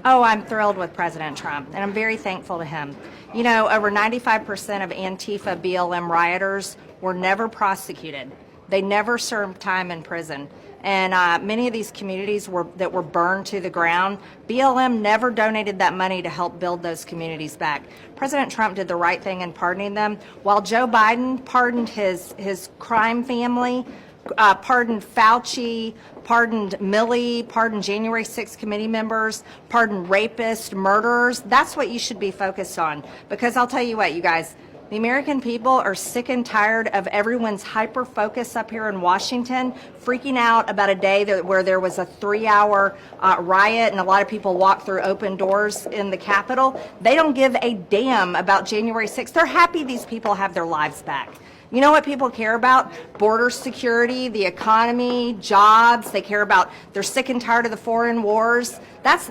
Oh, I'm thrilled with President Trump, and I'm very thankful to him. You know, over 95% of Antifa BLM rioters were never prosecuted. They never served time in prison. And many of these communities that were burned to the ground, BLM never donated that money to help build those communities back. President Trump did the right thing in pardoning them, while Joe Biden pardoned his crime family, pardoned Fauci, pardoned Milley, pardoned January 6th committee members, pardoned rapists, murderers. That's what you should be focused on. Because I'll tell you what, you guys, the American people are sick and tired of everyone's hyper-focus up here in Washington, freaking out about a day where there was a 3-hour riot and a lot of people walked through open doors in the Capitol. They don't give a damn about January 6th. They're happy these people have their lives back. You know what people care about? Border security, the economy, jobs. They care about, they're sick and tired of the foreign wars. That's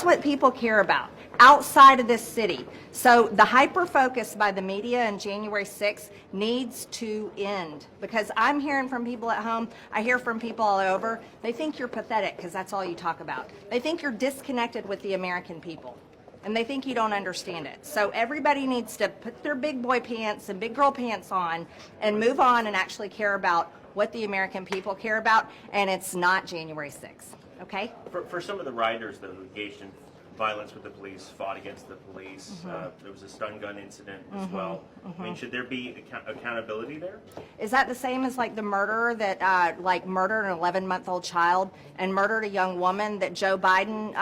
what people care about outside of this city. So the hyper-focus by the media on January 6th needs to end, because I'm hearing from people at home, I hear from people all over, they think you're pathetic because that's all you talk about. They think you're disconnected with the American people, and they think you don't understand it. So everybody needs to put their big boy pants and big girl pants on and move on and actually care about what the American people care about, and it's not January 6th, okay? For some of the rioters that engaged in violence with the police, fought against the police. There was a stun gun incident as well. I mean, should there be accountability there? Is that the same as like the murderer that like murdered an 11-month-old child and murdered a young woman that Joe Biden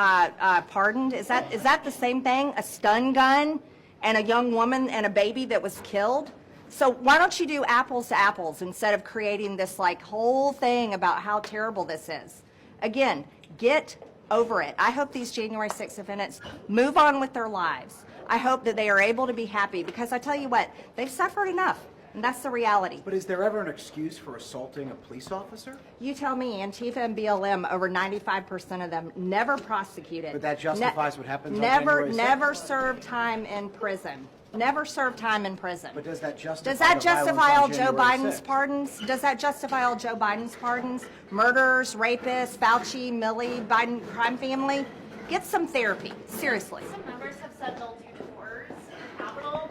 pardoned? Is that the same thing? A stun gun and a young woman and a baby that was killed? So why don't you do apples to apples instead of creating this like whole thing about how terrible this is? Again, get over it. I hope these January 6th defendants move on with their lives. I hope that they are able to be happy, because I tell you what, they've suffered enough, and that's the reality. But is there ever an excuse for assaulting a police officer? You tell me. Antifa and BLM, over 95% of them never prosecuted. But that justifies what happens on January 6th? Never served time in prison. Never served time in prison. But does that justify all Joe Biden's pardons? Does that justify all Joe Biden's pardons? Murderers, rapists, Fauci, Milley, Biden crime family? Get some therapy. Seriously. Some members have said they'll do tours in the Capitol.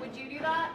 Would you do that?